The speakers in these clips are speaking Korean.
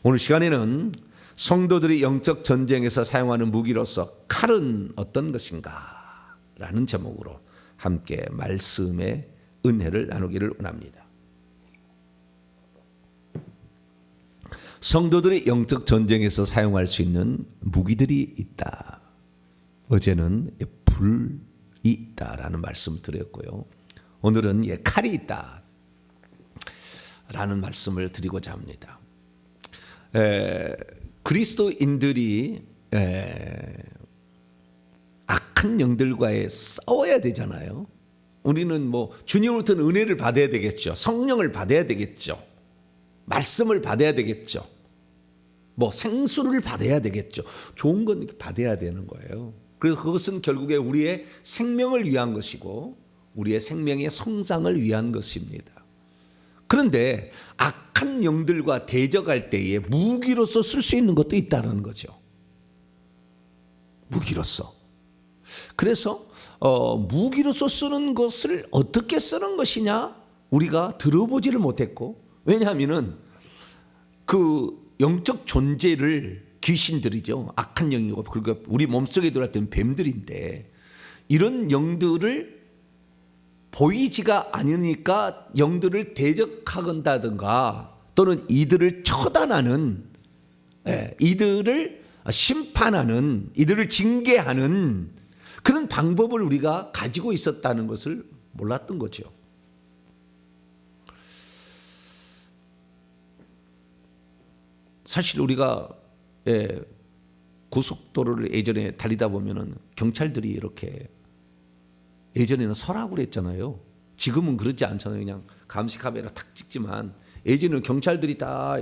오늘 시간에는 성도들이 영적 전쟁에서 사용하는 무기로서 칼은 어떤 것인가 라는 제목으로 함께 말씀의 은혜를 나누기를 원합니다. 성도들이 영적 전쟁에서 사용할 수 있는 무기들이 있다. 어제는 불이 있다라는 말씀을 드렸고요. 오늘은 칼이 있다라는 말씀을 드리고자 합니다. 그리스도인들이 악한 영들과의 싸워야 되잖아요. 우리는 주님으로부터 은혜를 받아야 되겠죠. 성령을 받아야 되겠죠. 말씀을 받아야 되겠죠. 생수를 받아야 되겠죠. 좋은 건 받아야 되는 거예요. 그래서 그것은 결국에 우리의 생명을 위한 것이고 우리의 생명의 성장을 위한 것입니다. 그런데 악한 영들과 대적할 때에 무기로서 쓸 수 있는 것도 있다는 거죠. 무기로서. 그래서 무기로서 쓰는 것을 어떻게 쓰는 것이냐 우리가 들어보지를 못했고, 왜냐하면 그 영적 존재를 귀신들이죠. 악한 영이고 그리고 우리 몸속에 들어왔던 뱀들인데 이런 영들을 보이지가 않으니까 영들을 대적하건다든가 또는 이들을 처단하는, 이들을 심판하는, 이들을 징계하는 그런 방법을 우리가 가지고 있었다는 것을 몰랐던 거죠. 사실 우리가 고속도로를 예전에 달리다 보면은 경찰들이 이렇게 예전에는 서라고 그랬잖아요. 지금은 그러지 않잖아요. 그냥 감시 카메라 탁 찍지만 예전에는 경찰들이 다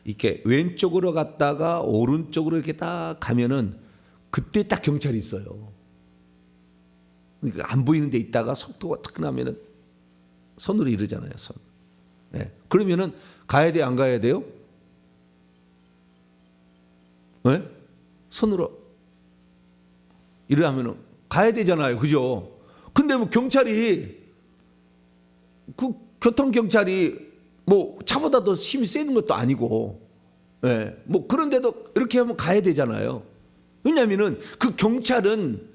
이렇게 왼쪽으로 갔다가 오른쪽으로 이렇게 딱 가면은 그때 딱 경찰이 있어요. 그러니까 안 보이는 데 있다가 속도가 탁 나면은 손으로 이러잖아요. 손. 그러면은 가야 돼, 안 가야 돼요? 손으로 이러면은 가야 되잖아요. 그죠? 근데 경찰이, 그 교통경찰이 차보다 더 힘이 세는 것도 아니고, 그런데도 이렇게 하면 가야 되잖아요. 왜냐하면은 그 경찰은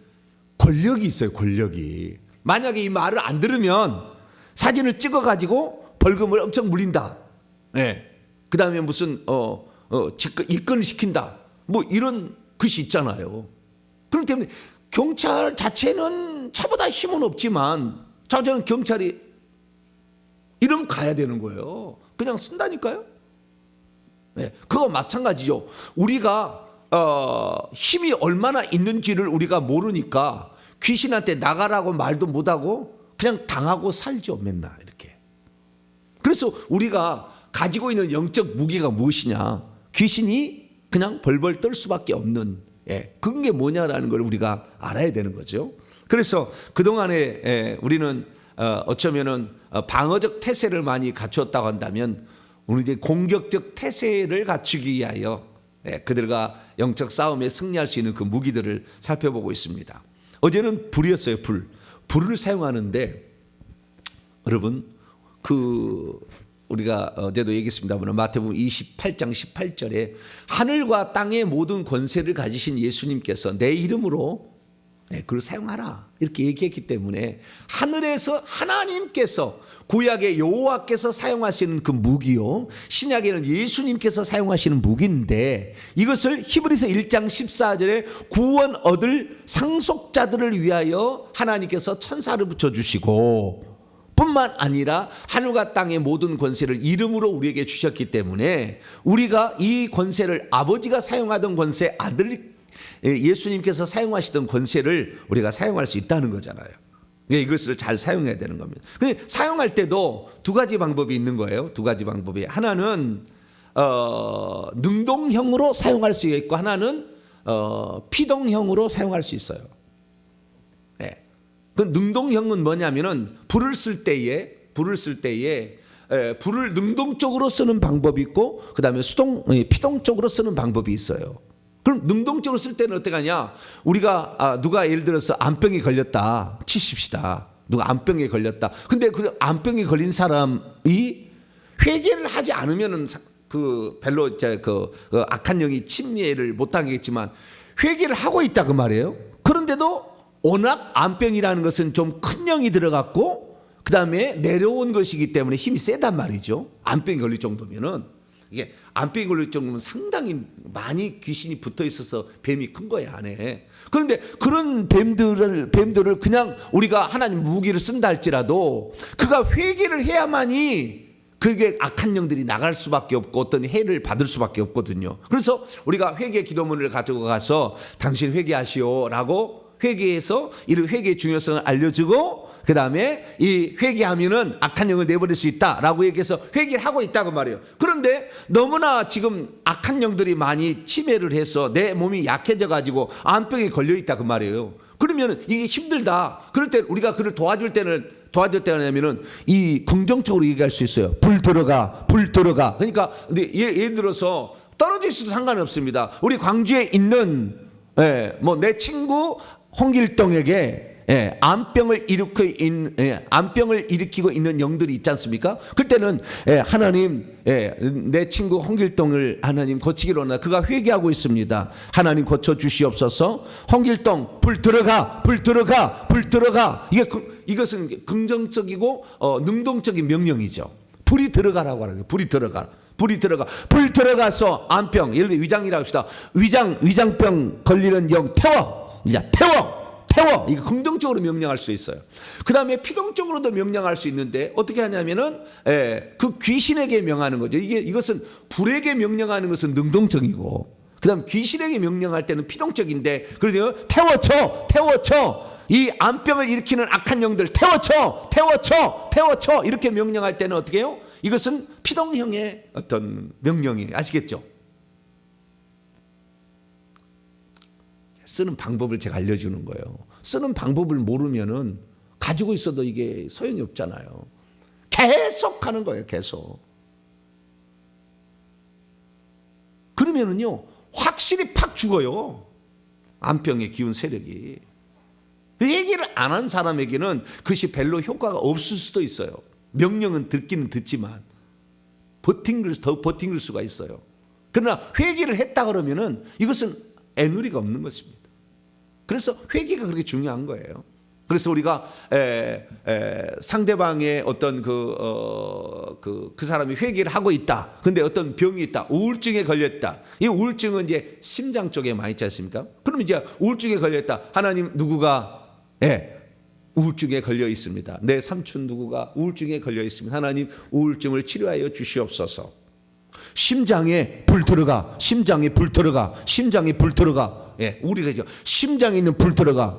권력이 있어요. 권력이. 만약에 이 말을 안 들으면 사진을 찍어가지고 벌금을 엄청 물린다. 그 다음에 무슨 입건을 시킨다. 이런 것이 있잖아요. 그렇기 때문에 경찰 자체는 차보다 힘은 없지만 자체는 경찰이 이러면 가야 되는 거예요. 그냥 쓴다니까요. 그거 마찬가지죠. 우리가 힘이 얼마나 있는지를 우리가 모르니까 귀신한테 나가라고 말도 못하고 그냥 당하고 살죠. 맨날 이렇게. 그래서 우리가 가지고 있는 영적 무기가 무엇이냐, 귀신이 그냥 벌벌 떨 수밖에 없는, 그게 뭐냐라는 걸 우리가 알아야 되는 거죠. 그래서 그동안에 우리는 어쩌면은 방어적 태세를 많이 갖추었다고 한다면 우리 이제 공격적 태세를 갖추기 위하여 그들과 영적 싸움에 승리할 수 있는 그 무기들을 살펴보고 있습니다. 어제는 불이었어요. 불을 사용하는데 여러분, 우리가 어제도 얘기했습니다만 마태복음 28장 18절에 하늘과 땅의 모든 권세를 가지신 예수님께서 내 이름으로 그걸 사용하라 이렇게 얘기했기 때문에 하늘에서 하나님께서, 구약의 여호와께서 사용하시는 그 무기요, 신약에는 예수님께서 사용하시는 무기인데 이것을 히브리서 1장 14절에 구원 얻을 상속자들을 위하여 하나님께서 천사를 붙여주시고 뿐만 아니라 하늘과 땅의 모든 권세를 이름으로 우리에게 주셨기 때문에 우리가 이 권세를, 아버지가 사용하던 권세, 아들 예수님께서 사용하시던 권세를 우리가 사용할 수 있다는 거잖아요. 이것을 잘 사용해야 되는 겁니다. 근데 사용할 때도 두 가지 방법이 있는 거예요. 두 가지 방법이. 하나는 능동형으로 사용할 수 있고 하나는 피동형으로 사용할 수 있어요. 그 능동형은 뭐냐면은 불을 쓸 때에 불을 능동적으로 쓰는 방법이 있고 그다음에 피동적으로 쓰는 방법이 있어요. 그럼 능동적으로 쓸 때는 어떻게 하냐? 우리가 누가 예를 들어서 암병이 걸렸다 치십시다. 누가 암병에 걸렸다. 근데 그 암병에 걸린 사람이 회개를 하지 않으면은 그 별로 이제 그 악한 영이 침례를 못 당했지만 회개를 하고 있다 그 말이에요. 그런데도 워낙 암병이라는 것은 좀 큰 영이 들어갔고 그 다음에 내려온 것이기 때문에 힘이 세단 말이죠. 암병이 걸릴 정도면은 이게 암병이 걸릴 정도면 상당히 많이 귀신이 붙어 있어서 뱀이 큰 거야 안에. 그런데 그런 뱀들을 그냥 우리가 하나님 무기를 쓴다 할지라도 그가 회개를 해야만이 그게 악한 영들이 나갈 수밖에 없고 어떤 해를 받을 수밖에 없거든요. 그래서 우리가 회개 기도문을 가지고 가서 당신 회개하시오라고 회개해서 이런 회개의 중요성을 알려주고 그 다음에 이 회개하면은 악한 영을 내버릴 수 있다라고 얘기해서 회개를 하고 있다고 말이에요. 그런데 너무나 지금 악한 영들이 많이 침해를 해서 내 몸이 약해져 가지고 암병에 걸려 있다 그 말이에요. 그러면 이게 힘들다. 그럴 때 우리가 그를 도와줄 때는 뭐냐면은 이 긍정적으로 얘기할 수 있어요. 불 들어가. 그러니까 근데 예를 들어서 떨어질 수도 상관이 없습니다. 우리 광주에 있는 뭐 내 친구 홍길동에게 암병을 일으키고 있는 영들이 있지 않습니까? 그때는 하나님 내 친구 홍길동을 하나님 고치기로 하나 그가 회개하고 있습니다. 하나님 고쳐 주시옵소서. 홍길동 불 들어가. 이것은 긍정적이고 능동적인 명령이죠. 불이 들어가라고 하는 거예요. 불이 들어가서 암병 예를 들어 위장이라고 합시다. 위장병 걸리는 영 태워. 이거 긍정적으로 명령할 수 있어요. 그 다음에 피동적으로도 명령할 수 있는데 어떻게 하냐면은 그 귀신에게 명하는 거죠. 이것은 불에게 명령하는 것은 능동적이고 그 다음 귀신에게 명령할 때는 피동적인데 그래서 태워쳐 이 암병을 일으키는 악한 영들 태워쳐 이렇게 명령할 때는 어떻게 해요? 이것은 피동형의 어떤 명령이 아시겠죠? 쓰는 방법을 제가 알려주는 거예요. 쓰는 방법을 모르면은 가지고 있어도 이게 소용이 없잖아요. 계속 하는 거예요. 계속. 그러면은요 확실히 팍 죽어요. 암병의 기운 세력이. 얘기를 안 한 사람에게는 그것이 별로 효과가 없을 수도 있어요. 명령은 듣기는 듣지만 더 버팅길 수가 있어요. 그러나 회개를 했다 그러면은 이것은 애누리가 없는 것입니다. 그래서 회개가 그렇게 중요한 거예요. 그래서 우리가 상대방의 어떤 그 사람이 회개를 하고 있다. 근데 어떤 병이 있다. 우울증에 걸렸다. 이 우울증은 이제 심장 쪽에 많이 있지 않습니까? 그럼 이제 우울증에 걸렸다. 하나님 누구가 우울증에 걸려 있습니다. 내 삼촌 누구가 우울증에 걸려 있습니다. 하나님 우울증을 치료하여 주시옵소서. 심장에 불 들어가. 우리가 이제 심장에 있는 불 들어가.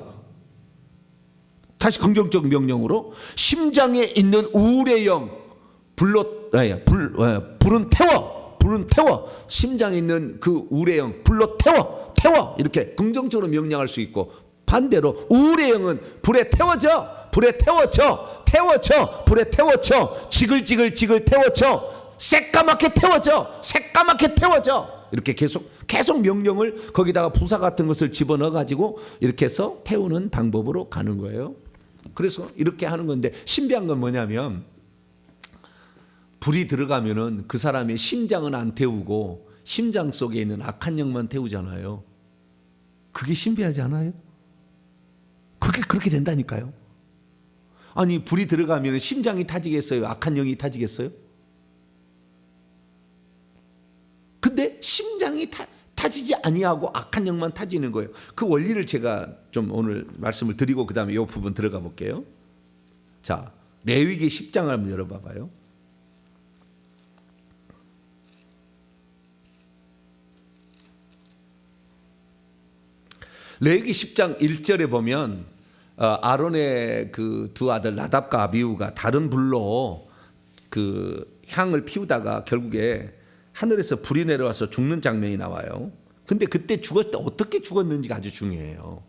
다시 긍정적 명령으로 심장에 있는 우울의 영 불은 태워. 심장에 있는 그 우울의 영 불로 태워. 이렇게 긍정적으로 명령할 수 있고 반대로 우울의 영은 불에 태워져. 불에 태워져. 지글지글 태워져. 새까맣게 태워져. 이렇게 계속 명령을 거기다가 부사 같은 것을 집어넣어 가지고 이렇게 해서 태우는 방법으로 가는 거예요. 그래서 이렇게 하는 건데 신비한 건 뭐냐면 불이 들어가면은 그 사람의 심장은 안 태우고 심장 속에 있는 악한 영만 태우잖아요. 그게 신비하지 않아요? 그게 그렇게 된다니까요. 아니 불이 들어가면 심장이 타지겠어요? 악한 영이 타지겠어요? 근데 심장이 타지지 아니하고 악한 영만 타지는 거예요. 그 원리를 제가 좀 오늘 말씀을 드리고 그 다음에 이 부분 들어가 볼게요. 자, 레위기 10장을 한번 열어봐봐요. 레위기 10장 1절에 보면 아론의 그 두 아들 나답과 아비후가 다른 불로 그 향을 피우다가 결국에 하늘에서 불이 내려와서 죽는 장면이 나와요. 근데 그때 죽었을 때 어떻게 죽었는지가 아주 중요해요.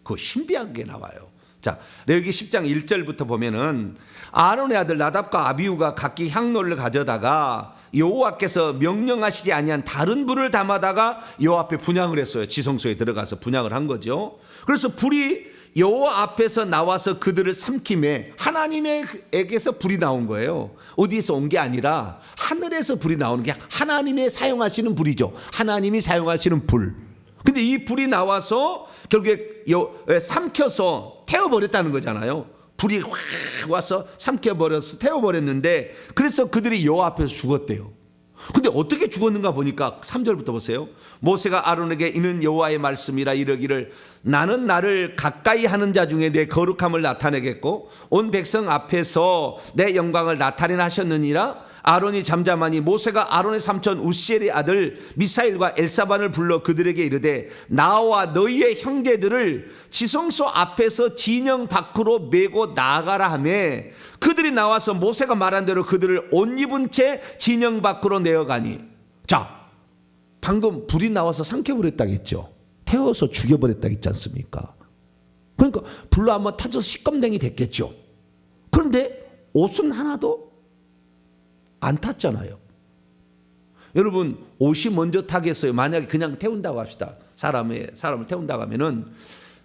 그거 신비하게 나와요. 자, 레위기 10장 1절부터 보면은 아론의 아들 나답과 아비후가 각기 향로를 가져다가 여호와께서 명령하시지 아니한 다른 불을 담아다가 여호와 앞에 분향을 했어요. 지성소에 들어가서 분향을 한 거죠. 그래서 불이 여호와 앞에서 나와서 그들을 삼킴에 하나님에게서 불이 나온 거예요. 어디에서 온 게 아니라 하늘에서 불이 나오는 게 하나님이 사용하시는 불이죠. 하나님이 사용하시는 불. 근데 이 불이 나와서 결국에 삼켜서 태워버렸다는 거잖아요. 불이 확 와서 삼켜버려서 태워버렸는데, 그래서 그들이 여호와 앞에서 죽었대요. 근데 어떻게 죽었는가 보니까 3절부터 보세요. 모세가 아론에게 이는 여호와의 말씀이라 이르기를 나는 나를 가까이 하는 자 중에 내 거룩함을 나타내겠고 온 백성 앞에서 내 영광을 나타내나 하셨느니라. 아론이 잠잠하니 모세가 아론의 삼촌 우시엘의 아들 미사일과 엘사반을 불러 그들에게 이르되 나와 너희의 형제들을 지성소 앞에서 진영 밖으로 메고 나가라 하며 그들이 나와서 모세가 말한 대로 그들을 옷 입은 채 진영 밖으로 내어가니. 자, 방금 불이 나와서 삼켜버렸다겠죠. 태워서 죽여버렸다 했지 않습니까? 그러니까 불로 한번 타져서 시꺼매이 됐겠죠. 그런데 옷은 하나도 안 탔잖아요. 여러분, 옷이 먼저 타겠어요? 만약에 그냥 태운다고 합시다. 사람을 태운다고 하면은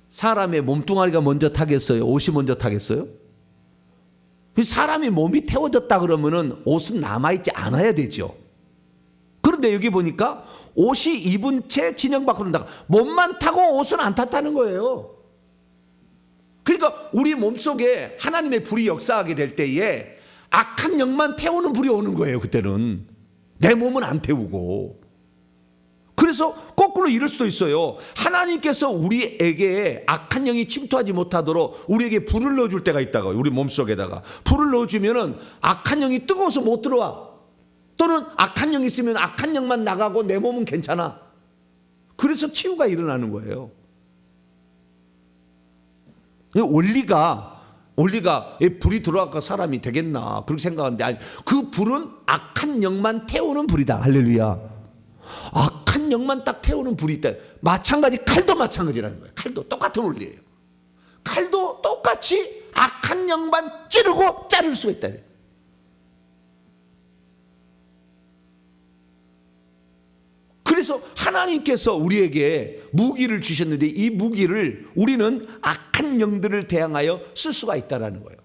사람의 몸뚱아리가 먼저 타겠어요? 옷이 먼저 타겠어요? 사람이 몸이 태워졌다 그러면은 옷은 남아있지 않아야 되죠. 그런데 여기 보니까 옷이 입은 채 진영 밖으로 나가, 몸만 타고 옷은 안 탔다는 거예요. 그러니까 우리 몸속에 하나님의 불이 역사하게 될 때에 악한 영만 태우는 불이 오는 거예요. 그때는 내 몸은 안 태우고. 그래서 거꾸로 이럴 수도 있어요. 하나님께서 우리에게 악한 영이 침투하지 못하도록 우리에게 불을 넣어줄 때가 있다가, 우리 몸속에다가 불을 넣어주면은 악한 영이 뜨거워서 못 들어와. 또는 악한 영이 있으면 악한 영만 나가고 내 몸은 괜찮아. 그래서 치유가 일어나는 거예요. 원리가 불이 들어와서 사람이 되겠나 그렇게 생각하는데, 아니, 그 불은 악한 영만 태우는 불이다. 할렐루야. 악한 영만 딱 태우는 불이 있다. 마찬가지, 칼도 마찬가지라는 거예요. 칼도 똑같은 원리예요. 칼도 똑같이 악한 영만 찌르고 자를 수가 있다. 그래서 하나님께서 우리에게 무기를 주셨는데 이 무기를 우리는 악한 영들을 대항하여 쓸 수가 있다는 거예요.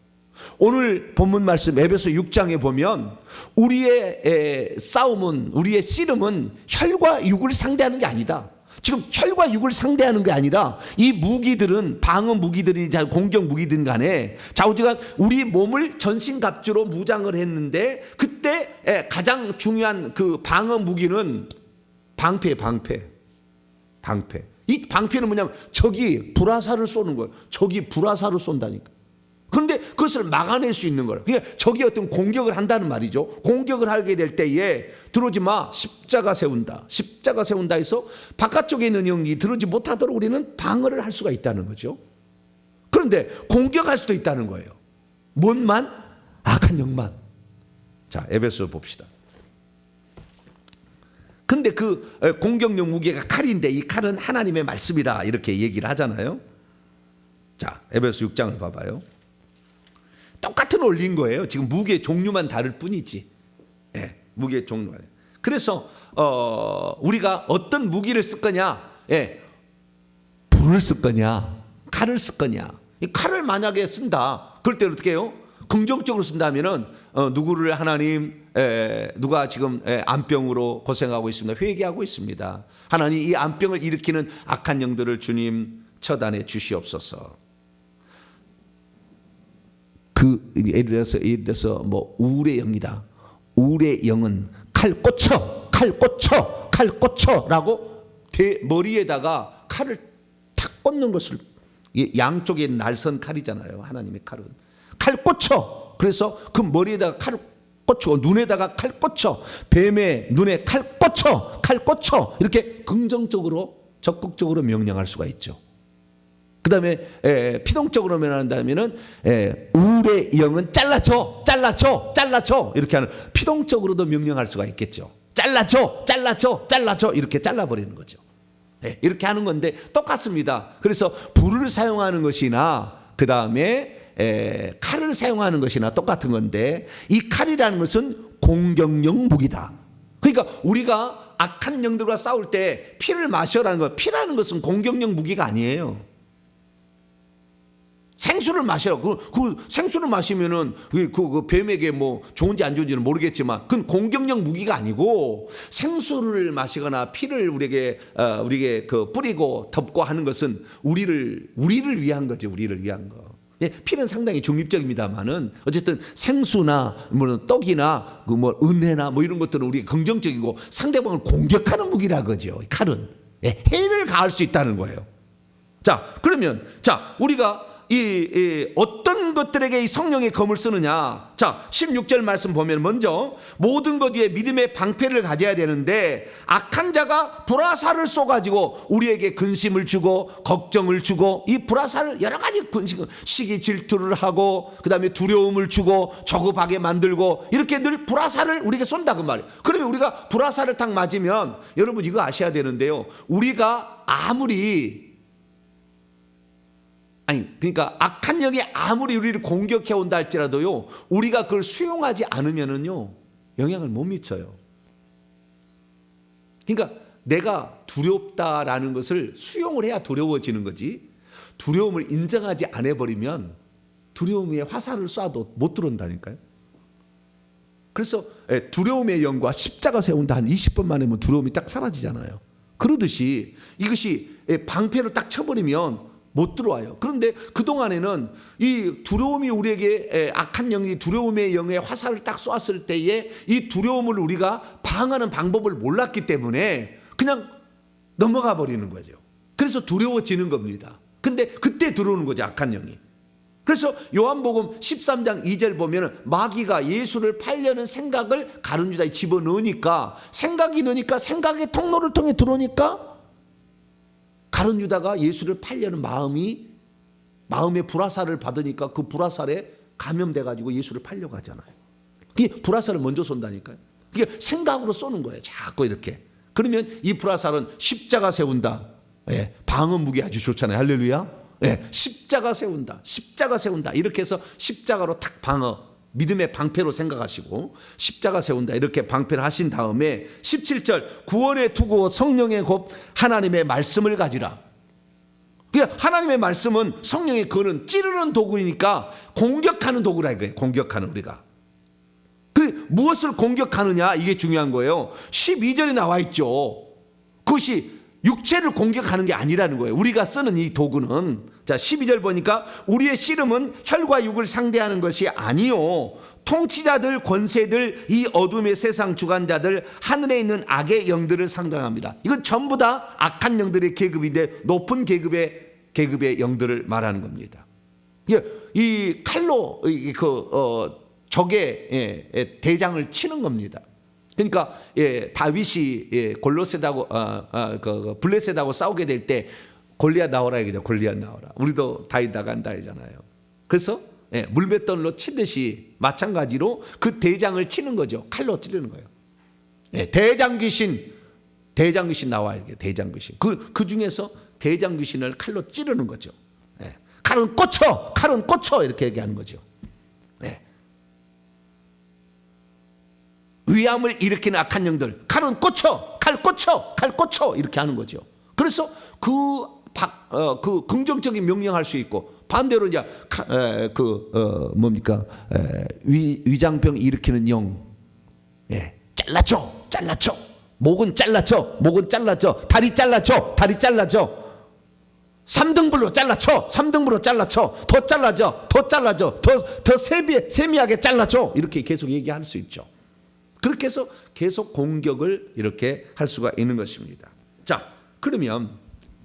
오늘 본문 말씀 에베소 6장에 보면 우리의 싸움은, 우리의 씨름은 혈과 육을 상대하는 게 아니다. 지금 혈과 육을 상대하는 게 아니라 이 무기들은 방어 무기들이 공격 무기든 간에 좌우지간 우리 몸을 전신갑주로 무장을 했는데, 그때 가장 중요한 그 방어 무기는 방패. 이 방패는 뭐냐면 적이 불화살을 쏘는 거예요. 적이 불화살을 쏜다니까. 그런데 그것을 막아낼 수 있는 거예요. 그러니까 적이 어떤 공격을 한다는 말이죠. 공격을 하게 될 때에 들어오지 마, 십자가 세운다 해서 바깥쪽에 있는 영이 들어오지 못하도록 우리는 방어를 할 수가 있다는 거죠. 그런데 공격할 수도 있다는 거예요. 뭔만? 악한 영만. 자, 에베소 봅시다. 근데 그 공격용 무기가 칼인데 이 칼은 하나님의 말씀이다 이렇게 얘기를 하잖아요. 자, 에베소 6장을 봐봐요. 똑같은 원리인 거예요. 지금 무기의 종류만 다를 뿐이지. 무기의 종류만. 그래서 우리가 어떤 무기를 쓸 거냐? 불을 쓸 거냐? 칼을 쓸 거냐? 이 칼을 만약에 쓴다. 그럴 때 어떻게 해요? 긍정적으로 쓴다면은 누구를 하나님, 누가 지금 암병으로 고생하고 있습니다. 회개하고 있습니다. 하나님, 이 암병을 일으키는 악한 영들을 주님 처단해 주시옵소서. 예를 들어서 뭐 우울의 영이다. 우울의 영은 칼 꽂혀라고 머리에다가 칼을 탁 꽂는 것을, 양쪽에 날선 칼이잖아요. 하나님의 칼은 칼 꽂혀. 그래서 그 머리에다가 칼을 꽂히고 눈에다가 칼 꽂혀, 뱀의 눈에 칼 꽂혀 이렇게 긍정적으로 적극적으로 명령할 수가 있죠. 그 다음에 피동적으로 명령한다면은 우울의 영은 잘라줘 이렇게 하는 피동적으로도 명령할 수가 있겠죠. 잘라줘 이렇게 잘라버리는 거죠. 이렇게 하는 건데 똑같습니다. 그래서 불을 사용하는 것이나 그 다음에 칼을 사용하는 것이나 똑같은 건데, 이 칼이라는 것은 공격용 무기다. 그러니까 우리가 악한 영들과 싸울 때 피를 마셔라는 것, 피라는 것은 공격용 무기가 아니에요. 생수를 마셔. 그 생수를 마시면은 그 뱀에게 뭐 좋은지 안 좋은지는 모르겠지만 그건 공격력 무기가 아니고, 생수를 마시거나 피를 우리에게 그 뿌리고 덮고 하는 것은 우리를 위한 거죠. 우리를 위한 거. 예, 피는 상당히 중립적입니다만은 어쨌든 생수나 뭐 떡이나 그 뭐 은혜나 뭐 이런 것들은 우리 긍정적이고 상대방을 공격하는 무기라 그죠. 칼은 해를 가할 수 있다는 거예요. 자, 그러면 우리가 이 어떤 것들에게 이 성령의 검을 쓰느냐. 자, 16절 말씀 보면 먼저 모든 것 위에 믿음의 방패를 가져야 되는데, 악한 자가 불화살을 쏘가지고 우리에게 근심을 주고 걱정을 주고, 이 불화살을 여러 가지 시기 질투를 하고 그다음에 두려움을 주고 조급하게 만들고, 이렇게 늘 불화살을 우리에게 쏜다 그 말이에요. 그러면 우리가 불화살을 딱 맞으면 여러분 이거 아셔야 되는데요, 우리가 그러니까 악한 영이 아무리 우리를 공격해 온다 할지라도요, 우리가 그걸 수용하지 않으면은요 영향을 못 미쳐요. 그러니까 내가 두렵다라는 것을 수용을 해야 두려워지는 거지, 두려움을 인정하지 않아 버리면 두려움 위에 화살을 쏴도 못 들어온다니까요. 그래서 두려움의 영과 십자가 세운다 한 20번 만에 면 두려움이 딱 사라지잖아요. 그러듯이 이것이 방패를 딱 쳐버리면 못 들어와요. 그런데 그동안에는 이 두려움이 우리에게, 악한 영이 두려움의 영에 화살을 딱 쏘았을 때에 이 두려움을 우리가 방어하는 방법을 몰랐기 때문에 그냥 넘어가 버리는 거죠. 그래서 두려워지는 겁니다. 근데 그때 들어오는 거죠, 악한 영이. 그래서 요한복음 13장 2절 보면 마귀가 예수를 팔려는 생각을 가룟 유다에 집어넣으니까, 생각이 넣으니까 생각의 통로를 통해 들어오니까 가룟 유다가 예수를 팔려는 마음의 불화살을 받으니까 그 불화살에 감염돼 가지고 예수를 팔려고 하잖아요. 그게 불화살을 먼저 쏜다니까요. 그게 생각으로 쏘는 거예요, 자꾸 이렇게. 그러면 이 불화살은 십자가 세운다. 방어 무기 아주 좋잖아요. 할렐루야. 십자가 세운다. 이렇게 해서 십자가로 탁 방어, 믿음의 방패로 생각하시고 십자가 세운다 이렇게 방패를 하신 다음에 17절 구원의 투구 성령의 곧 하나님의 말씀을 가지라. 그러니까 하나님의 말씀은 성령의 그는 찌르는 도구이니까 공격하는 도구라 이거예요. 공격하는, 우리가 무엇을 공격하느냐, 이게 중요한 거예요. 12절에 나와 있죠. 그것이 육체를 공격하는 게 아니라는 거예요. 우리가 쓰는 이 도구는, 자 12절 보니까 우리의 씨름은 혈과 육을 상대하는 것이 아니요 통치자들, 권세들, 이 어둠의 세상 주관자들, 하늘에 있는 악의 영들을 상당합니다. 이건 전부 다 악한 영들의 계급인데 높은 계급의 영들을 말하는 겁니다. 이 칼로 적의 대장을 치는 겁니다. 그러니까 다윗이 블레셋하고 싸우게 될 때 골리앗 나오라 얘기죠. 골리앗 나오라. 우리도 다윗 나간다 하잖아요. 그래서 물맷돌로 치듯이 마찬가지로 그 대장을 치는 거죠. 칼로 찌르는 거예요. 대장 귀신 나와야 돼요. 대장 귀신. 그 중에서 대장 귀신을 칼로 찌르는 거죠. 칼은 꽂혀 이렇게 얘기하는 거죠. 위암을 일으키는 악한 영들, 칼 꽂혀 이렇게 하는 거죠. 그래서 그 긍정적인 명령할 수 있고, 반대로 이제 위장병 일으키는 영, 잘라쳐, 목은 잘라쳐, 다리 잘라쳐, 3등분으로 잘라쳐, 더 잘라져, 더 세미하게 잘라줘, 이렇게 계속 얘기할 수 있죠. 그렇게 해서 계속 공격을 이렇게 할 수가 있는 것입니다. 자, 그러면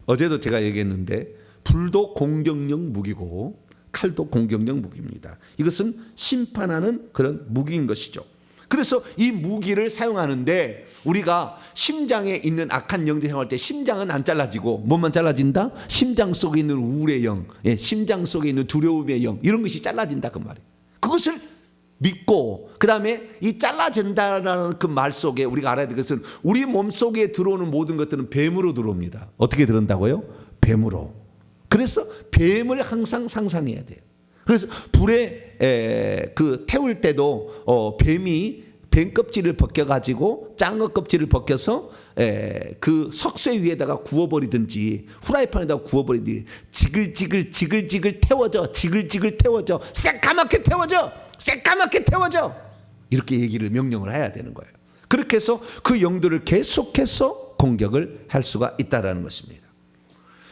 어제도 제가 얘기했는데 불도 공격력 무기고 칼도 공격력 무기입니다. 이것은 심판하는 그런 무기인 것이죠. 그래서 이 무기를 사용하는데 우리가 심장에 있는 악한 영들 사용할 때 심장은 안 잘라지고 뭐만 잘라진다? 심장 속에 있는 우울의 영, 심장 속에 있는 두려움의 영, 이런 것이 잘라진다 그 말이에요. 그것을 믿고 그 다음에 이 잘라진다라는 그 말 속에 우리가 알아야 될 것은 우리 몸 속에 들어오는 모든 것들은 뱀으로 들어옵니다. 어떻게 들어온다고요? 뱀으로. 그래서 뱀을 항상 상상해야 돼요. 그래서 불에 태울 때도 뱀이 뱀 껍질을 벗겨가지고 장어 껍질을 벗겨서 그 석쇠 위에다가 구워버리든지 후라이팬에다가 구워버리든지 지글지글 태워져, 지글지글 태워져, 새까맣게 태워져, 새까맣게 태워져, 이렇게 얘기를 명령을 해야 되는 거예요. 그렇게 해서 그 영들을 계속해서 공격을 할 수가 있다라는 것입니다.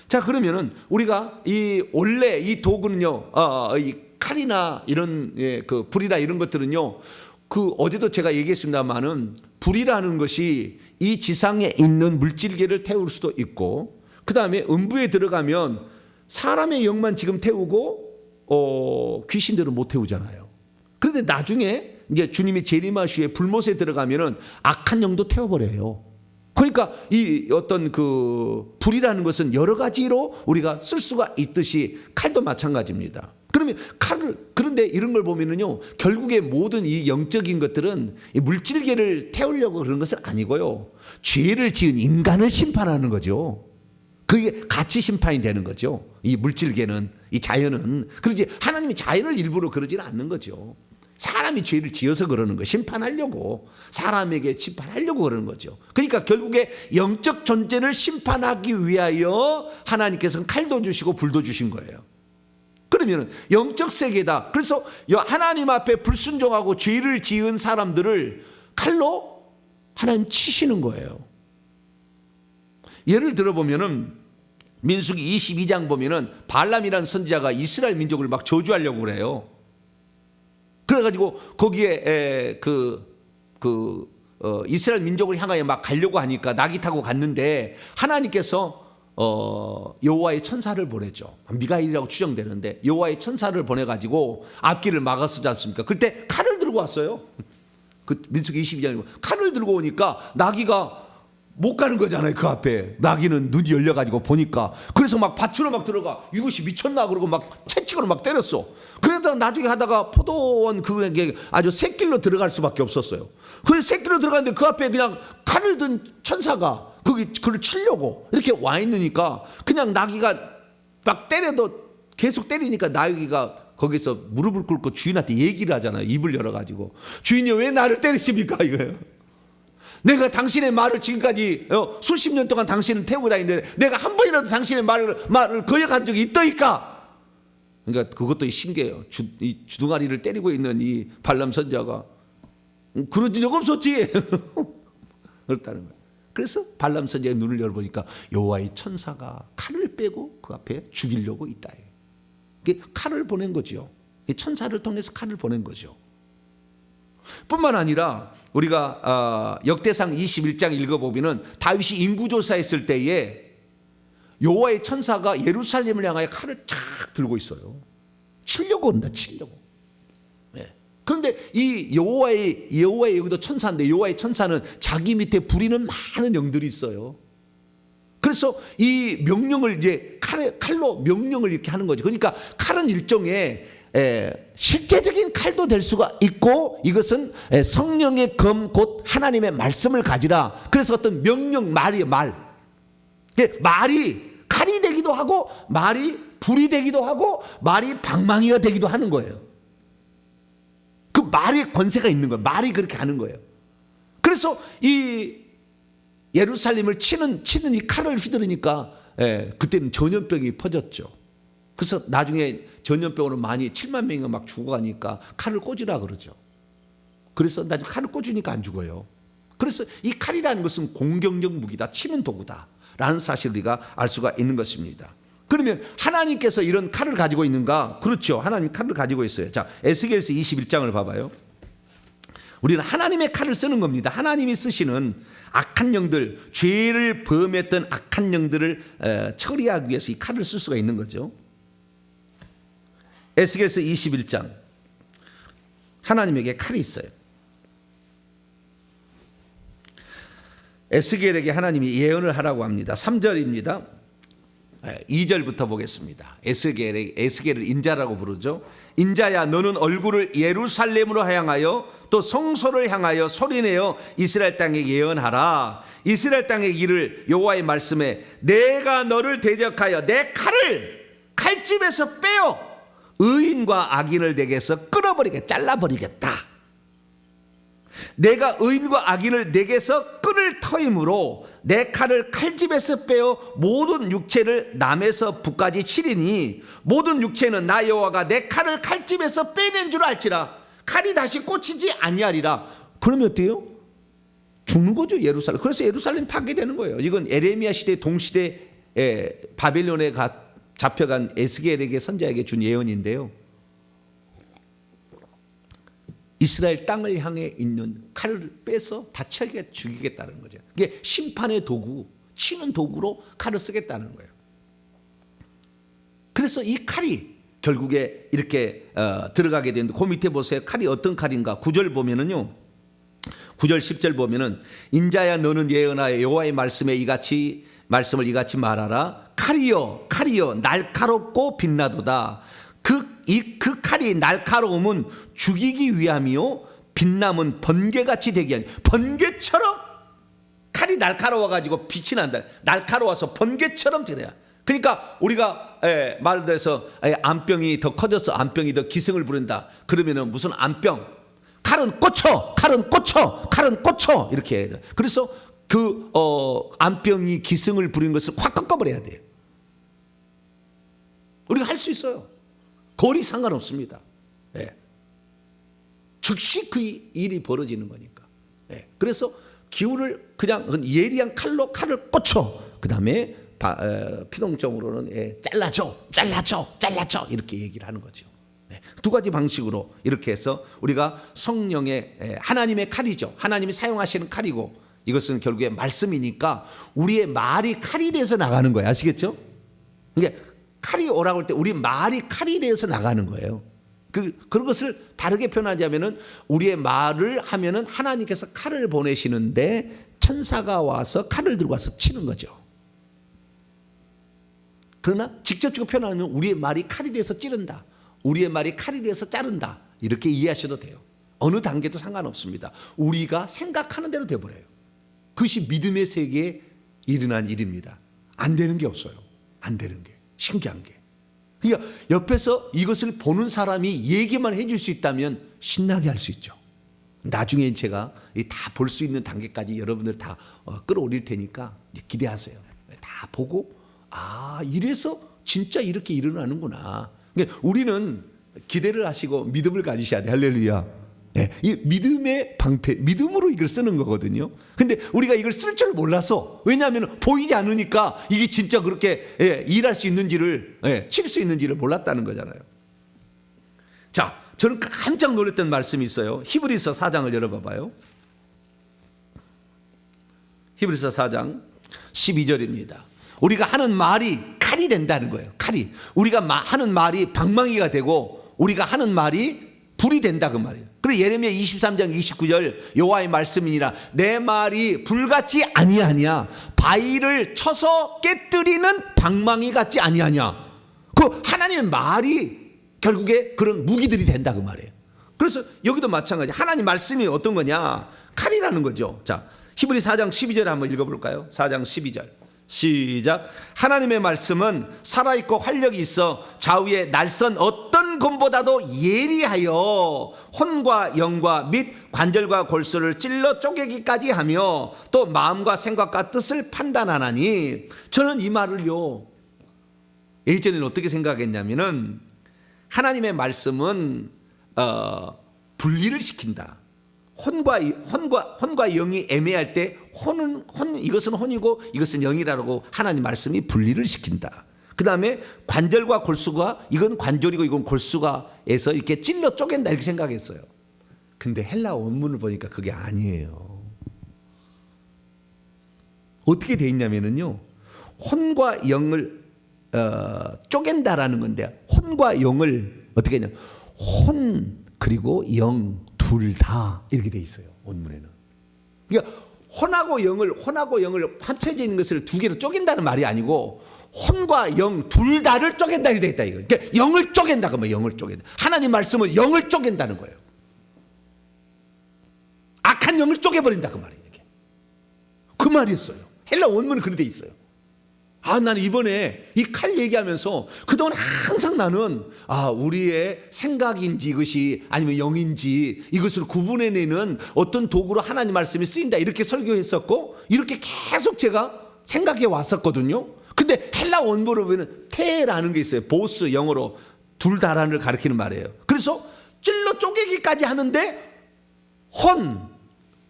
자, 그러면은 우리가 원래 이 도구는요, 이 칼이나 이런 그 불이나 이런 것들은요, 그 어제도 제가 얘기했습니다만은 불이라는 것이 이 지상에 있는 물질계를 태울 수도 있고, 그 다음에 음부에 들어가면 사람의 영만 지금 태우고 귀신들은 못 태우잖아요. 그런데 나중에 이제 주님이 재림하시에 불못에 들어가면은 악한 영도 태워버려요. 그러니까 이 어떤 그 불이라는 것은 여러 가지로 우리가 쓸 수가 있듯이 칼도 마찬가지입니다. 그러면 그런데 이런 걸 보면은요, 결국에 모든 이 영적인 것들은 이 물질계를 태우려고 그런 것은 아니고요, 죄를 지은 인간을 심판하는 거죠. 그게 같이 심판이 되는 거죠. 이 물질계는, 이 자연은. 그러지 하나님이 자연을 일부러 그러지는 않는 거죠. 사람이 죄를 지어서 그러는 거, 심판하려고, 사람에게 심판하려고 그러는 거죠. 그러니까 결국에 영적 존재를 심판하기 위하여 하나님께서는 칼도 주시고 불도 주신 거예요. 그러면 영적 세계다. 그래서 하나님 앞에 불순종하고 죄를 지은 사람들을 칼로 하나님 치시는 거예요. 예를 들어보면은 민수기 22장 보면은 발람이라는 선지자가 이스라엘 민족을 막 저주하려고 그래요. 그래가지고 거기에 이스라엘 민족을 향하여 막 가려고 하니까 낙이 타고 갔는데 하나님께서 여호와의 천사를 보내죠. 미가엘이라고 추정되는데 여호와의 천사를 보내가지고 앞길을 막았지 않습니까? 그때 칼을 들고 왔어요. 그 민수기 22장이고 칼을 들고 오니까 나귀가 못 가는 거잖아요. 그 앞에 나귀는 눈이 열려가지고 보니까, 그래서 막 밭으로 막 들어가, 이것이 미쳤나 그러고 막 채찍으로 막 때렸어. 그러다가 나중에 하다가 포도원 그게 아주 새길로 들어갈 수밖에 없었어요. 그래서 새길로 들어갔는데 그 앞에 그냥 칼을 든 천사가 그를 치려고 이렇게 와 있으니까 그냥 나귀가 막 때려도 계속 때리니까 나귀가 거기서 무릎을 꿇고 주인한테 얘기를 하잖아요. 입을 열어가지고, 주인이 왜 나를 때리십니까 이거예요. 내가 당신의 말을 지금까지 수십 년 동안 당신을 태우고 다니는데 내가 한 번이라도 당신의 말을 거역한 적이 있더이까. 그러니까 그것도 신기해요. 이 주둥아리를 때리고 있는 이 발람 선지자가 그런 적 없었지. 그렇다는 거예요. 그래서 발람 선지자의 눈을 열어보니까 여호와의 천사가 칼을 빼고 그 앞에 죽이려고 있다. 칼을 보낸 거죠. 천사를 통해서 칼을 보낸 거죠. 뿐만 아니라 우리가 역대상 21장 읽어보면은 다윗이 인구조사했을 때에 여호와의 천사가 예루살렘을 향하여 칼을 쫙 들고 있어요. 치려고 한다, 치려고. 네. 그런데 이 여호와의 여기도 천사인데, 여호와의 천사는 자기 밑에 부리는 많은 영들이 있어요. 그래서 이 명령을 이제 칼로 명령을 이렇게 하는 거죠. 그러니까 칼은 일종의 실제적인 칼도 될 수가 있고, 이것은 성령의 검 곧 하나님의 말씀을 가지라. 그래서 어떤 명령, 말이에요. 말이 칼이 되기도 하고, 말이 불이 되기도 하고, 말이 방망이가 되기도 하는 거예요. 그 말의 권세가 있는 거예요. 말이 그렇게 하는 거예요. 그래서 이 예루살렘을 치는 이 칼을 휘두르니까 그때는 전염병이 퍼졌죠. 그래서 나중에 전염병으로 많이 7만 명이 막 죽어가니까 칼을 꽂으라 그러죠. 그래서 나중에 칼을 꽂으니까 안 죽어요. 그래서 이 칼이라는 것은 공격력 무기다, 치는 도구다라는 사실을 우리가 알 수가 있는 것입니다. 그러면 하나님께서 이런 칼을 가지고 있는가? 그렇죠. 하나님 칼을 가지고 있어요. 자, 에스겔서 21장을 봐봐요. 우리는 하나님의 칼을 쓰는 겁니다. 하나님이 쓰시는 악한 영들, 죄를 범했던 악한 영들을 처리하기 위해서 이 칼을 쓸 수가 있는 거죠. 에스겔서 21장, 하나님에게 칼이 있어요. 에스겔에게 하나님이 예언을 하라고 합니다. 3절입니다. 2절부터 보겠습니다. 에스겔을 인자라고 부르죠. 인자야, 너는 얼굴을 예루살렘으로 향하여 또 성소를 향하여 소리내어 이스라엘 땅에 예언하라. 이스라엘 땅에 이를 여호와의 말씀에 내가 너를 대적하여 내 칼을 칼집에서 빼어 의인과 악인을 내게서 끊어버리게 잘라버리겠다. 내가 의인과 악인을 내게서 끊을 터이므로 내 칼을 칼집에서 빼어 모든 육체를 남에서 북까지 치리니 모든 육체는 나 여호와가 내 칼을 칼집에서 빼낸 줄 알지라. 칼이 다시 꽂히지 아니하리라. 그러면 어때요? 죽는 거죠, 예루살렘. 그래서 예루살렘 파괴되는 거예요. 이건 에레미야 시대 동시대에 바벨론에 잡혀간 에스겔에게 선자에게 준 예언인데요. 이스라엘 땅을 향해 있는 칼을 빼서 다치게 죽이겠다는 거죠. 이게 심판의 도구, 치는 도구로 칼을 쓰겠다는 거예요. 그래서 이 칼이 결국에 이렇게 들어가게 되는데, 그 밑에 보세요. 칼이 어떤 칼인가? 9절 보면은요. 9절 10절 보면은 인자야 너는 예언하여 여호와의 말씀을 이같이 말하라. 칼이여 날카롭고 빛나도다. 그 칼이 날카로움은 죽이기 위함이요 빛남은 번개같이 되게 하니. 번개처럼 칼이 날카로워가지고 빛이 난다. 날카로워서 번개처럼 되냐. 그러니까 우리가 말로 해서 암병이 더 커져서 암병이 더 기승을 부린다. 그러면은 무슨 암병? 칼은 꽂혀 이렇게 해야 돼. 그래서 그 암병이 기승을 부린 것을 확 꺾어버려야 돼요. 우리가 할 수 있어요. 거리 상관없습니다. 즉시 그 일이 벌어지는 거니까. 그래서 기운을 그냥 예리한 칼로 칼을 꽂혀. 그 다음에 피동적으로는 잘라줘 이렇게 얘기를 하는 거죠. 두 가지 방식으로 이렇게 해서 우리가 성령의 하나님의 칼이죠. 하나님이 사용하시는 칼이고, 이것은 결국에 말씀이니까 우리의 말이 칼이 돼서 나가는 거예요. 아시겠죠? 이게 칼이 오라고 할 때 우리 말이 칼이 돼서 나가는 거예요. 그런 것을 다르게 표현하자면은 우리의 말을 하면은 하나님께서 칼을 보내시는데 천사가 와서 칼을 들고 와서 치는 거죠. 그러나 직접적으로 표현하면 우리의 말이 칼이 돼서 찌른다. 우리의 말이 칼이 돼서 자른다. 이렇게 이해하셔도 돼요. 어느 단계도 상관없습니다. 우리가 생각하는 대로 돼버려요. 그것이 믿음의 세계에 일어난 일입니다. 안 되는 게 없어요. 안 되는 게. 신기한 게. 그러니까 옆에서 이것을 보는 사람이 얘기만 해줄 수 있다면 신나게 할 수 있죠. 나중에 제가 다 볼 수 있는 단계까지 여러분들 다 끌어올릴 테니까 기대하세요. 다 보고 이래서 진짜 이렇게 일어나는구나. 그러니까 우리는 기대를 하시고 믿음을 가지셔야 돼. 할렐루야. 이 믿음의 방패, 믿음으로 이걸 쓰는 거거든요. 근데 우리가 이걸 쓸 줄 몰라서, 왜냐하면 보이지 않으니까 이게 진짜 그렇게 일할 수 있는지를, 칠 수 있는지를 몰랐다는 거잖아요. 자, 저는 깜짝 놀랐던 말씀이 있어요. 히브리서 4장을 열어봐봐요. 히브리서 4장 12절입니다. 우리가 하는 말이 칼이 된다는 거예요. 칼이. 우리가 하는 말이 방망이가 되고 우리가 하는 말이 불이 된다 그 말이에요. 그리고 예레미야 23장 29절 여호와의 말씀이니라 내 말이 불같이 아니하냐 바위를 쳐서 깨뜨리는 방망이 같지 아니하냐. 그 하나님의 말이 결국에 그런 무기들이 된다 그 말이에요. 그래서 여기도 마찬가지. 하나님 말씀이 어떤 거냐? 칼이라는 거죠. 자, 히브리 4장 12절 한번 읽어볼까요? 4장 12절 시작. 하나님의 말씀은 살아있고 활력이 있어 좌우에 날선 어떤 검보다도 예리하여 혼과 영과 및 관절과 골수를 찔러 쪼개기까지 하며 또 마음과 생각과 뜻을 판단하나니. 저는 이 말을요 예전에는 어떻게 생각했냐면은 하나님의 말씀은 분리를 시킨다. 혼과 영이 애매할 때 이것은 혼이고 이것은 영이라고 하나님 말씀이 분리를 시킨다. 그 다음에 관절과 골수가 이건 관절이고 이건 골수가 해서 이렇게 찔러 쪼갠다 이렇게 생각했어요. 근데 헬라 원문을 보니까 그게 아니에요. 어떻게 돼 있냐면요 혼과 영을 쪼갠다라는 건데, 혼과 영을 어떻게 했냐, 혼 그리고 영 둘 다 이렇게 돼 있어요 원문에는. 그러니까 혼하고 영을 합쳐져 있는 것을 두 개로 쪼갠다는 말이 아니고 혼과 영 둘 다를 쪼갠다 이렇게 돼 있다 이거. 그러니까 영을 쪼갠다 그러면 영을 쪼갠다. 하나님 말씀은 영을 쪼갠다는 거예요. 악한 영을 쪼개버린다 그 말이에요. 이게. 그 말이었어요. 헬라 원문은 그렇게 돼 있어요. 나는 이번에 이 칼 얘기하면서 그동안 항상 나는 우리의 생각인지 이것이 아니면 영인지 이것을 구분해내는 어떤 도구로 하나님 말씀이 쓰인다 이렇게 설교했었고 이렇게 계속 제가 생각해 왔었거든요. 근데 헬라 원어로 보면 테라는 게 있어요. 보스 영어로 둘 다라는 걸 가리키는 말이에요. 그래서 찔러 쪼개기까지 하는데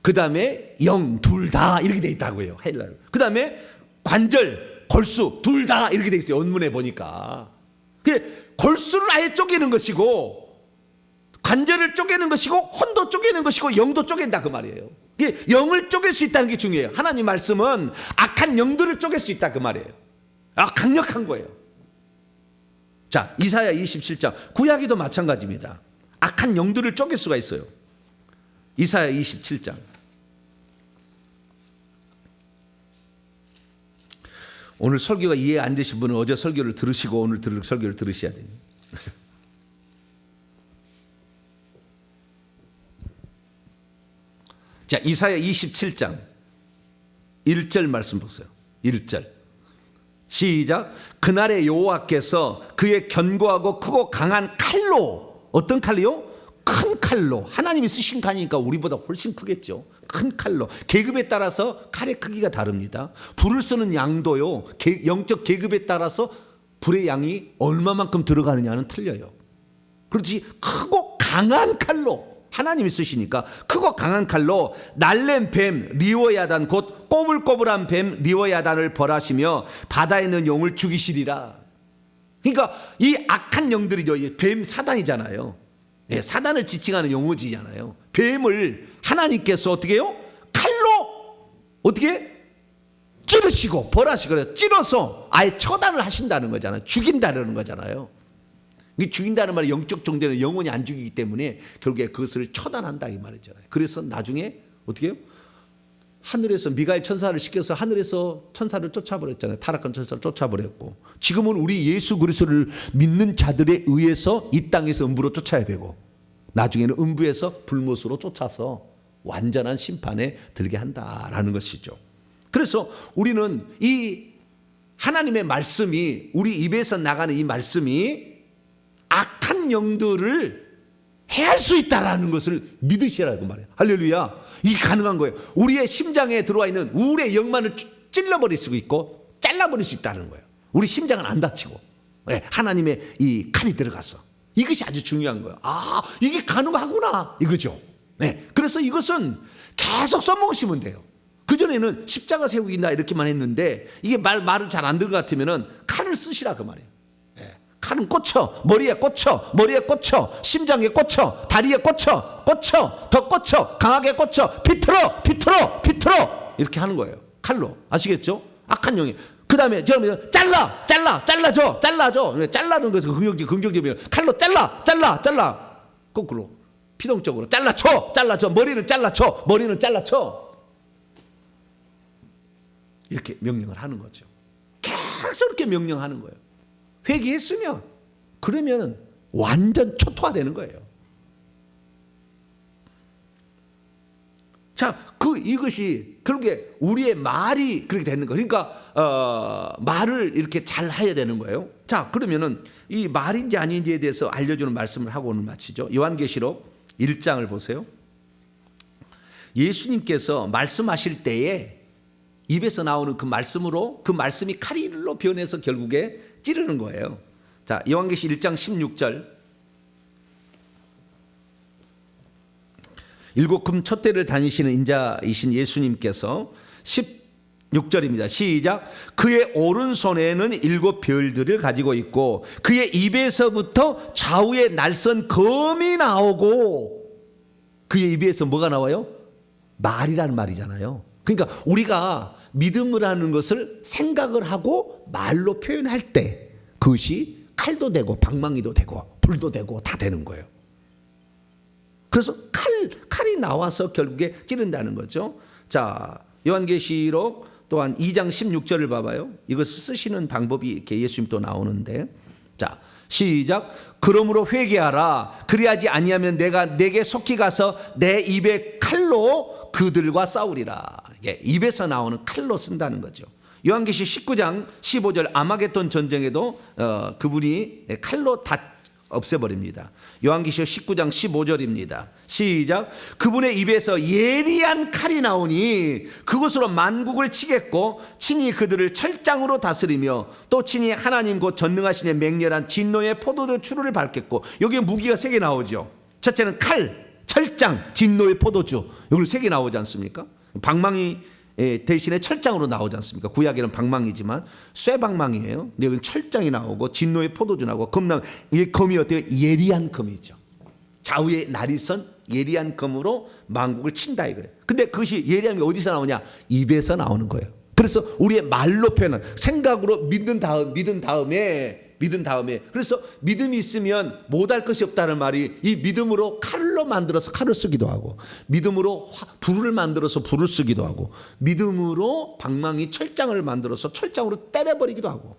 그 다음에 영 둘 다 이렇게 돼 있다고요. 헬라로. 그 다음에 관절 골수 둘 다 이렇게 돼 있어요. 원문에 보니까. 골수를 아예 쪼개는 것이고 관절을 쪼개는 것이고 혼도 쪼개는 것이고 영도 쪼갠다 그 말이에요. 영을 쪼갤 수 있다는 게 중요해요. 하나님 말씀은 악한 영들을 쪼갤 수 있다 그 말이에요. 강력한 거예요. 자, 이사야 27장 구약에도 마찬가지입니다. 악한 영들을 쪼갤 수가 있어요. 이사야 27장 오늘 설교가 이해 안 되신 분은 어제 설교를 들으시고 오늘 들을 설교를 들으셔야 돼요. 자, 이사야 27장 1절 말씀 보세요. 1절 시작. 그날에 여호와께서 그의 견고하고 크고 강한 칼로, 어떤 칼이요? 큰 칼로. 하나님이 쓰신 칼이니까 우리보다 훨씬 크겠죠. 큰 칼로. 계급에 따라서 칼의 크기가 다릅니다. 불을 쓰는 양도요, 영적 계급에 따라서 불의 양이 얼마만큼 들어가느냐는 틀려요. 그렇지, 크고 강한 칼로 하나님이 쓰시니까 크고 강한 칼로 날랜 뱀 리워야단 곧 꼬불꼬불한 뱀 리워야단을 벌하시며 바다에 있는 용을 죽이시리라. 그러니까 이 악한 영들이죠. 뱀 사단이잖아요. 네, 사단을 지칭하는 용어지잖아요. 뱀을 하나님께서 어떻게 해요? 칼로 어떻게 찌르시고 벌하시고 찌러서 아예 처단을 하신다는 거잖아요. 죽인다는 거잖아요. 죽인다는 말은 영적 존재는 영원히 안 죽이기 때문에 결국에 그것을 처단한다 이 말이잖아요. 그래서 나중에 어떻게 해요? 하늘에서 미가엘 천사를 시켜서 하늘에서 천사를 쫓아버렸잖아요. 타락한 천사를 쫓아버렸고, 지금은 우리 예수 그리스도를 믿는 자들에 의해서 이 땅에서 음부로 쫓아야 되고, 나중에는 음부에서 불못으로 쫓아서 완전한 심판에 들게 한다라는 것이죠. 그래서 우리는 이 하나님의 말씀이, 우리 입에서 나가는 이 말씀이 악한 영들을 해할 수 있다라는 것을 믿으시라고 말해요. 할렐루야. 이게 가능한 거예요. 우리의 심장에 들어와 있는 우울의 영만을 찔러버릴 수 있고 잘라버릴 수 있다는 거예요. 우리 심장은 안 다치고, 하나님의 이 칼이 들어가서. 이것이 아주 중요한 거예요. 이게 가능하구나 이거죠. 그래서 이것은 계속 써먹으시면 돼요. 그전에는 십자가 세우기나 이렇게만 했는데, 이게 말을 잘 안 들은 것 같으면 칼을 쓰시라 그 말이에요. 칼은 꽂혀, 머리에 꽂혀, 심장에 꽂혀, 다리에 꽂혀, 더 꽂혀, 강하게 꽂혀, 비틀어 이렇게 하는 거예요. 칼로. 아시겠죠? 악한 영이. 그 다음에 잘라줘. 잘라는 것은 긍정적이면 칼로 잘라. 거꾸로 피동적으로 잘라줘. 머리는 잘라쳐. 이렇게 명령을 하는 거죠. 계속 이렇게 명령하는 거예요. 회개했으면 그러면 완전 초토화되는 거예요. 자, 이것이 결국에 우리의 말이 그렇게 되는 거예요. 그러니까 말을 이렇게 잘 해야 되는 거예요. 자, 그러면은 이 말인지 아닌지에 대해서 알려주는 말씀을 하고 오늘 마치죠. 요한계시록 1장을 보세요. 예수님께서 말씀하실 때에 입에서 나오는 그 말씀으로, 그 말씀이 칼로 변해서 결국에 찌르는 거예요. 자, 요한계시 1장 16절. 일곱 금 촛대를 다니시는 인자이신 예수님께서 16절입니다. 시작. 그의 오른손에는 일곱 별들을 가지고 있고 그의 입에서부터 좌우에 날선 검이 나오고, 그의 입에서 뭐가 나와요? 말이라는 말이잖아요. 그러니까 우리가 믿음을 하는 것을 생각을 하고 말로 표현할 때 그것이 칼도 되고 방망이도 되고 불도 되고 다 되는 거예요. 그래서 칼이 나와서 결국에 찌른다는 거죠. 자, 요한계시록 또한 2장 16절을 봐봐요. 이것을 쓰시는 방법이 이렇게 예수님 또 나오는데, 자, 시작. 그러므로 회개하라. 그리하지 아니하면 내가 내게 속히 가서 내 입에 칼로 그들과 싸우리라. 입에서 나오는 칼로 쓴다는 거죠. 요한계시 19장 15절 아마겟돈 전쟁에도 그분이 칼로 다 없애버립니다. 요한계시 19장 15절입니다. 시작. 그분의 입에서 예리한 칼이 나오니 그것으로 만국을 치겠고 친히 그들을 철장으로 다스리며 또 친히 하나님 곧 전능하시는 맹렬한 진노의 포도주 추루를 밟겠고, 여기에 무기가 3개 나오죠. 첫째는 칼, 철장, 진노의 포도주. 여기 3개 나오지 않습니까? 방망이 대신에 철장으로 나오지 않습니까? 구약에는 방망이지만 쇠방망이에요. 근데 여기는 철장이 나오고 진노의 포도주 나오고 이 검이 어때요? 예리한 검이죠. 좌우에 날이 선 예리한 검으로 만국을 친다 이거예요. 근데 그것이 예리함이 어디서 나오냐? 입에서 나오는 거예요. 그래서 우리의 말로 표현은 생각으로 믿은 다음에 그래서 믿음이 있으면 못할 것이 없다는 말이, 이 믿음으로 칼로 만들어서 칼을 쓰기도 하고, 믿음으로 불을 만들어서 불을 쓰기도 하고, 믿음으로 방망이 철장을 만들어서 철장으로 때려버리기도 하고,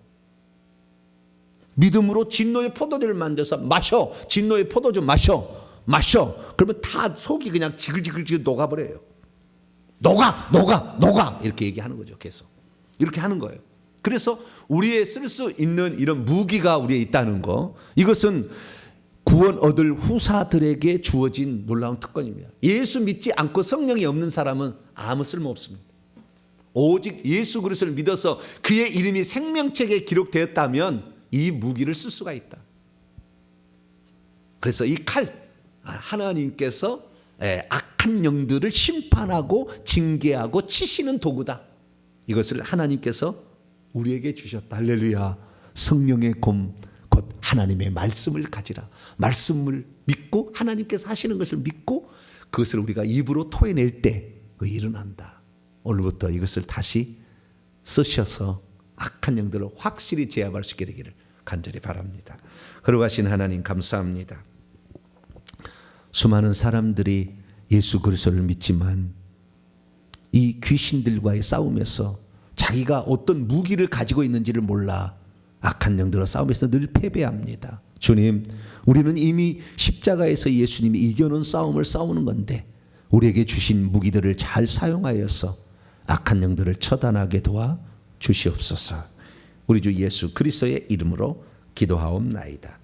믿음으로 진노의 포도주를 만들어서 마셔, 진노의 포도주 마셔. 그러면 다 속이 그냥 지글지글 녹아버려요. 녹아 이렇게 얘기하는 거죠. 계속 이렇게 하는 거예요. 그래서 우리의 쓸 수 있는 이런 무기가 우리에 있다는 거, 이것은 구원 얻을 후사들에게 주어진 놀라운 특권입니다. 예수 믿지 않고 성령이 없는 사람은 아무 쓸모 없습니다. 오직 예수 그리스도를 믿어서 그의 이름이 생명책에 기록되었다면 이 무기를 쓸 수가 있다. 그래서 이 칼, 하나님께서 악한 영들을 심판하고 징계하고 치시는 도구다. 이것을 하나님께서 우리에게 주셨다. 할렐루야. 성령의 검, 곧 하나님의 말씀을 가지라. 말씀을 믿고 하나님께서 하시는 것을 믿고 그것을 우리가 입으로 토해낼 때 그 일어난다. 오늘부터 이것을 다시 쓰셔서 악한 영들을 확실히 제압할 수 있게 되기를 간절히 바랍니다. 거룩하신 하나님 감사합니다. 수많은 사람들이 예수 그리스도를 믿지만 이 귀신들과의 싸움에서 자기가 어떤 무기를 가지고 있는지를 몰라 악한 영들과 싸움에서 늘 패배합니다. 주님, 우리는 이미 십자가에서 예수님이 이겨놓은 싸움을 싸우는 건데 우리에게 주신 무기들을 잘 사용하여서 악한 영들을 처단하게 도와 주시옵소서. 우리 주 예수 그리스도의 이름으로 기도하옵나이다.